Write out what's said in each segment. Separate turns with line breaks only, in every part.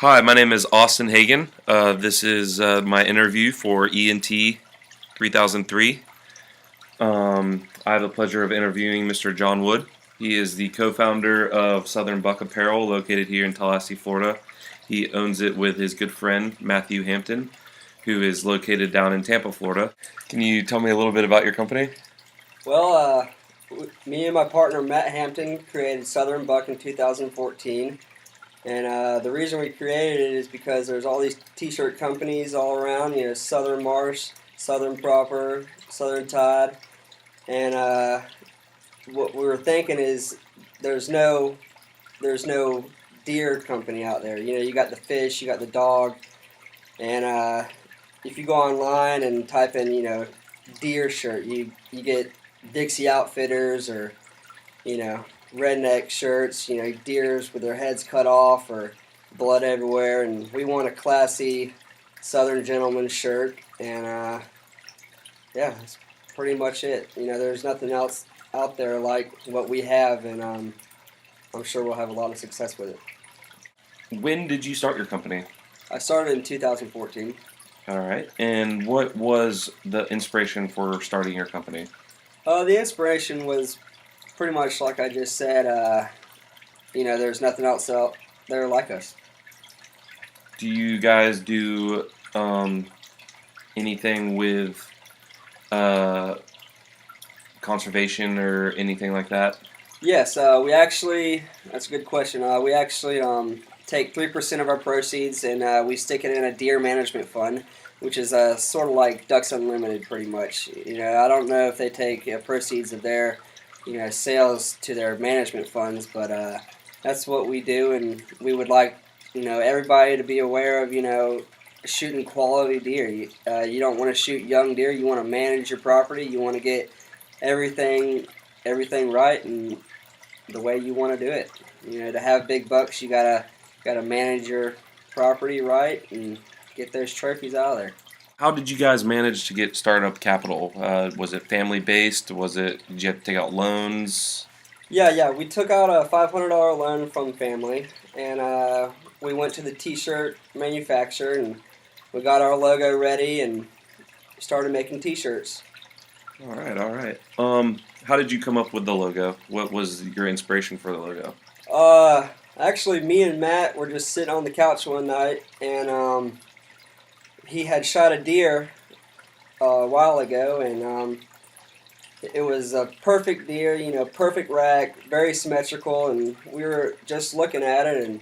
Hi, my name is Austin Hagen. This is my interview for ENT3003. I have the pleasure of interviewing Mr. John Wood. He is the co-founder of Southern Buck Apparel, located here in Tallahassee, Florida. He owns it with his good friend, Matthew Hampton, who is located down in Tampa, Florida. Can you tell me a little bit about your company?
Well, me and my partner Matt Hampton created Southern Buck in 2014, and the reason we created it is because there's all these T-shirt companies all around. You know, Southern Marsh, Southern Proper, Southern Tide, and what we were thinking is there's no deer company out there. You know, you got the fish, you got the dog, and if you go online and type in, deer shirt, you get Dixie Outfitters or, redneck shirts, deers with their heads cut off or blood everywhere. And we want a classy Southern gentleman shirt. And yeah, that's pretty much it. There's nothing else out there like what we have, and I'm sure we'll have a lot of success with it.
When did you start your company?
I started in 2014.
All right. And what was the inspiration for starting your company?
The inspiration was pretty much like I just said. There's nothing else out there like us.
Do you guys do anything with conservation or anything like that?
Yes, that's a good question. We actually take 3% of our proceeds and we stick it in a deer management fund, which is sort of like Ducks Unlimited, pretty much. I don't know if they take proceeds of their, sales to their management funds, but that's what we do, and we would like, everybody to be aware of, shooting quality deer. You don't want to shoot young deer. You want to manage your property. You want to get everything right and the way you want to do it. To have big bucks, you gotta manage your property right and get those trophies out of there.
How did you guys manage to get startup capital? Was it family based? Did you have to take out loans?
Yeah. We took out a $500 loan from family, and we went to the T-shirt manufacturer and we got our logo ready and started making T-shirts.
All right. How did you come up with the logo? What was your inspiration for the logo?
Actually, me and Matt were just sitting on the couch one night, and he had shot a deer a while ago, and it was a perfect deer, perfect rack, very symmetrical, and we were just looking at it, and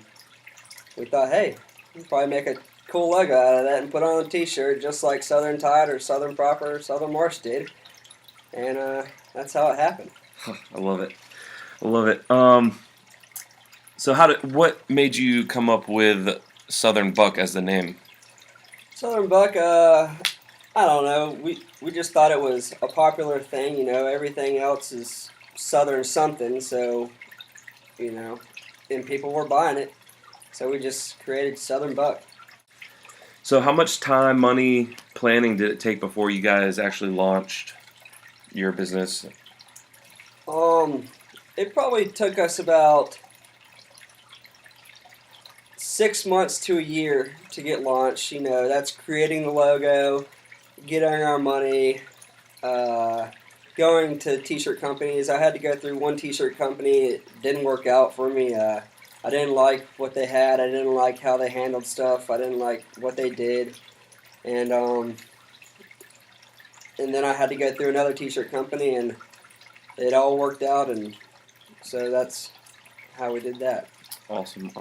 we thought, hey, we could probably make a cool logo out of that and put on a T-shirt just like Southern Tide or Southern Proper or Southern Marsh did, and that's how it happened.
I love it. So what made you come up with Southern Buck as the name?
Southern Buck, I don't know. We just thought it was a popular thing. Everything else is Southern something, so, and people were buying it. So we just created Southern Buck.
So how much time, money, planning did it take before you guys actually launched your business?
It probably took us about 6 months to a year to get launched. That's creating the logo, getting our money, going to T-shirt companies. I had to go through one T-shirt company. It didn't work out for me. I didn't like what they had. I didn't like how they handled stuff. I didn't like what they did. And then I had to go through another T-shirt company, and it all worked out, and so that's how we did that.
Awesome.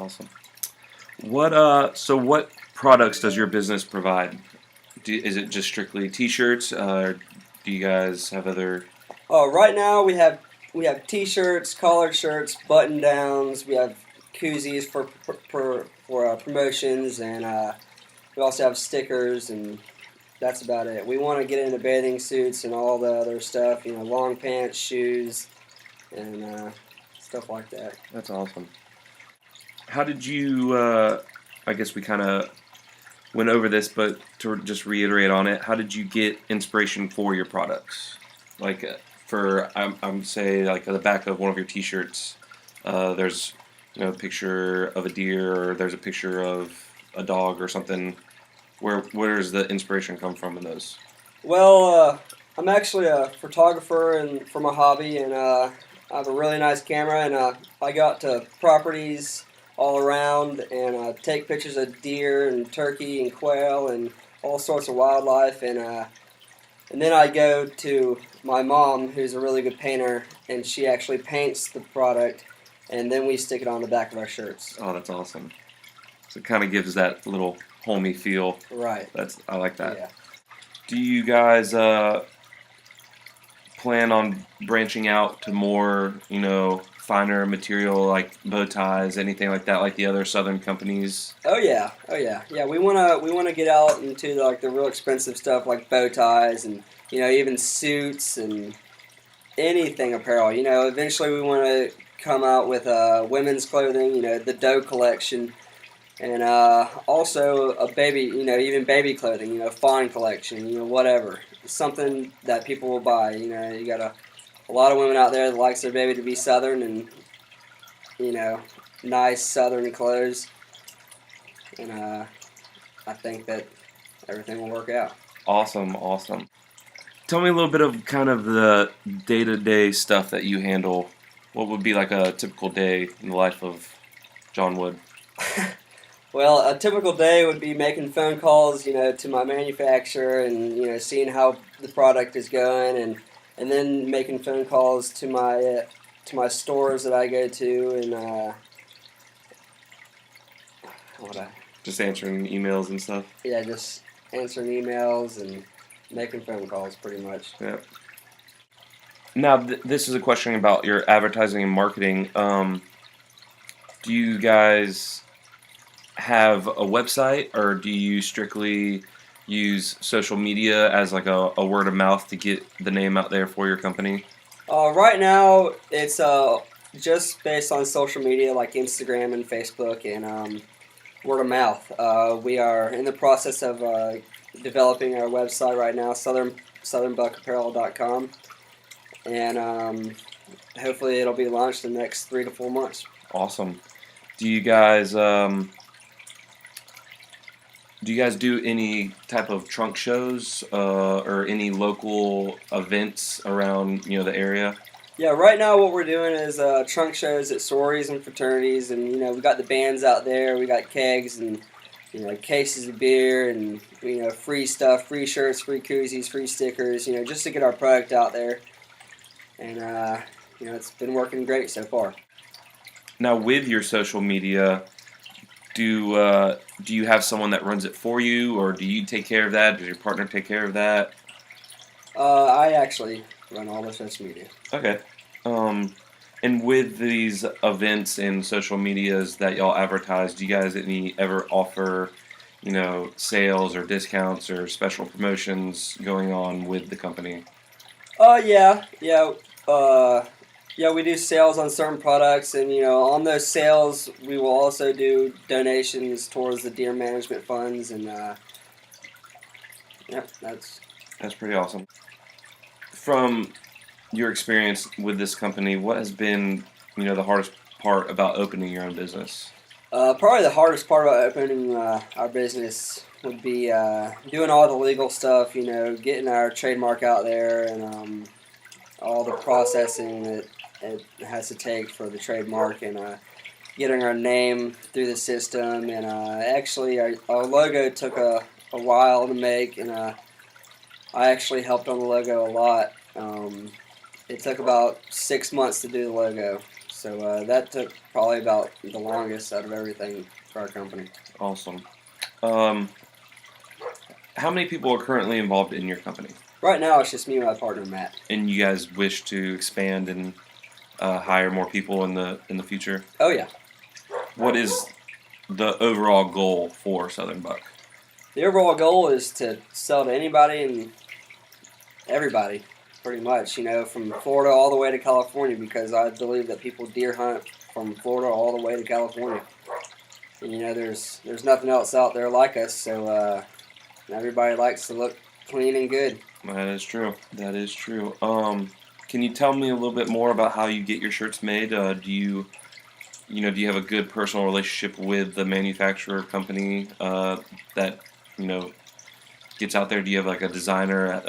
What products does your business provide? Is it just strictly T-shirts? Or do you guys have other?
Right now we have T-shirts, collared shirts, button downs. We have koozies for promotions, and we also have stickers, and that's about it. We want to get into bathing suits and all the other stuff. Long pants, shoes, and stuff like that.
That's awesome. How did you, I guess we kind of went over this, but to just reiterate on it, how did you get inspiration for your products? Like I'm say like the back of one of your T-shirts, there's a picture of a deer, or there's a picture of a dog or something, where does the inspiration come from in those?
Well, I'm actually a photographer and for my hobby, and I have a really nice camera, and I go out to properties all around and take pictures of deer and turkey and quail and all sorts of wildlife, and then I go to my mom, who's a really good painter, and she actually paints the product, and then we stick it on the back of our shirts.
Oh, that's awesome. So it kind of gives that little homey feel.
Right.
I like that.
Yeah.
Do you guys plan on branching out to more, finer material like bow ties, anything like that, like the other Southern companies?
Oh yeah, oh yeah, yeah. We wanna get out into like the real expensive stuff like bow ties and even suits and anything apparel. Eventually we want to come out with women's clothing. The Doe collection, and also a baby. Even baby clothing. Fawn collection. Whatever. Something that people will buy. You got a lot of women out there that likes their baby to be Southern and you know nice Southern clothes, and I think that everything will work out.
Awesome, awesome. Tell me a little bit of kind of the day-to-day stuff that you handle. What would be like a typical day in the life of John Wood?
Well, a typical day would be making phone calls, to my manufacturer and seeing how the product is going, and then making phone calls to my stores that I go to, and what I
Just answering emails and stuff.
yeah, just answering emails and making phone calls, pretty much.
Yeah. Now, this is a question about your advertising and marketing. Do you guys have a website, or do you strictly use social media as like a word of mouth to get the name out there for your company?
Right now, it's just based on social media like Instagram and Facebook and word of mouth. We are in the process of developing our website right now, southernbuckapparel.com, and hopefully it'll be launched in the next 3 to 4 months.
Awesome. Do you guys do any type of trunk shows or any local events around the area?
Yeah, right now what we're doing is trunk shows at sororities and fraternities, and we got the bands out there, we got kegs and cases of beer and free stuff, free shirts, free koozies, free stickers, just to get our product out there, and it's been working great so far.
Now, with your social media, do you have someone that runs it for you, or do you take care of that? Does your partner take care of that?
I actually run all the social media.
Okay. And with these events and social medias that y'all advertise, do you guys ever offer, sales or discounts or special promotions going on with the company?
Yeah, we do sales on certain products, and on those sales, we will also do donations towards the deer management funds, and that's
That's pretty awesome. From your experience with this company, what has been, the hardest part about opening your own business?
probably the hardest part about opening our business would be doing all the legal stuff, getting our trademark out there, and all the processing that it has to take for the trademark, and getting our name through the system. And actually, our logo took a while to make, and I actually helped on the logo a lot. It took about 6 months to do the logo, so that took probably about the longest out of everything for our company.
Awesome. How many people are currently involved in your company?
Right now, it's just me and my partner Matt.
And you guys wish to expand and hire more people in the future?
Oh yeah.
What is the overall goal for Southern Buck?
The overall goal is to sell to anybody and everybody, pretty much. From Florida all the way to California, because I believe that people deer hunt from Florida all the way to California. And there's nothing else out there like us, so everybody likes to look clean and good.
That is true. That is true. Can you tell me a little bit more about how you get your shirts made? Do you do you have a good personal relationship with the manufacturer company that gets out there? Do you have like a designer,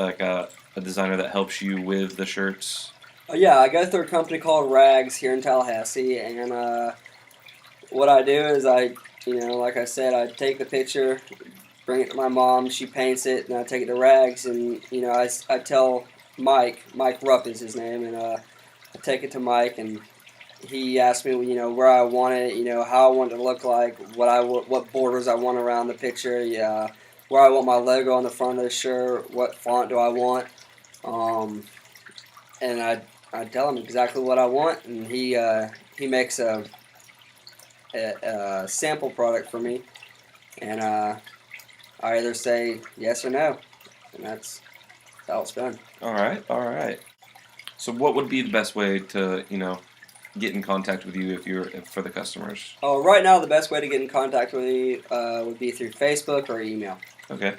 a designer that helps you with the shirts?
Yeah, I go through a company called Rags here in Tallahassee, and what I do is like I said, I take the picture, bring it to my mom, she paints it, and I take it to Rags, and I tell Mike Rupp is his name, and I take it to Mike, and he asked me, where I want it, how I want it to look like, what borders I want around the picture, yeah, where I want my logo on the front of the shirt, what font do I want, um, and I tell him exactly what I want, and he makes a sample product for me, and I either say yes or no, and that's how it's done.
All right, all right. So, what would be the best way to, get in contact with you if for the customers?
Oh, right now the best way to get in contact with me would be through Facebook or email.
Okay.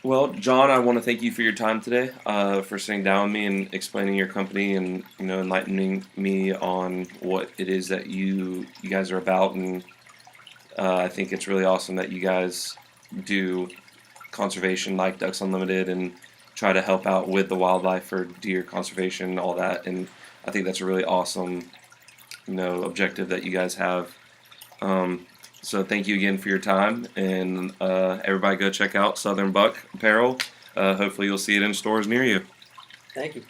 Well, John, I want to thank you for your time today, for sitting down with me and explaining your company and enlightening me on what it is that you guys are about. And I think it's really awesome that you guys do conservation like Ducks Unlimited and try to help out with the wildlife for deer conservation and all that. And I think that's a really awesome objective that you guys have. So thank you again for your time, and everybody go check out Southern Buck Apparel. Hopefully you'll see it in stores near you.
Thank you.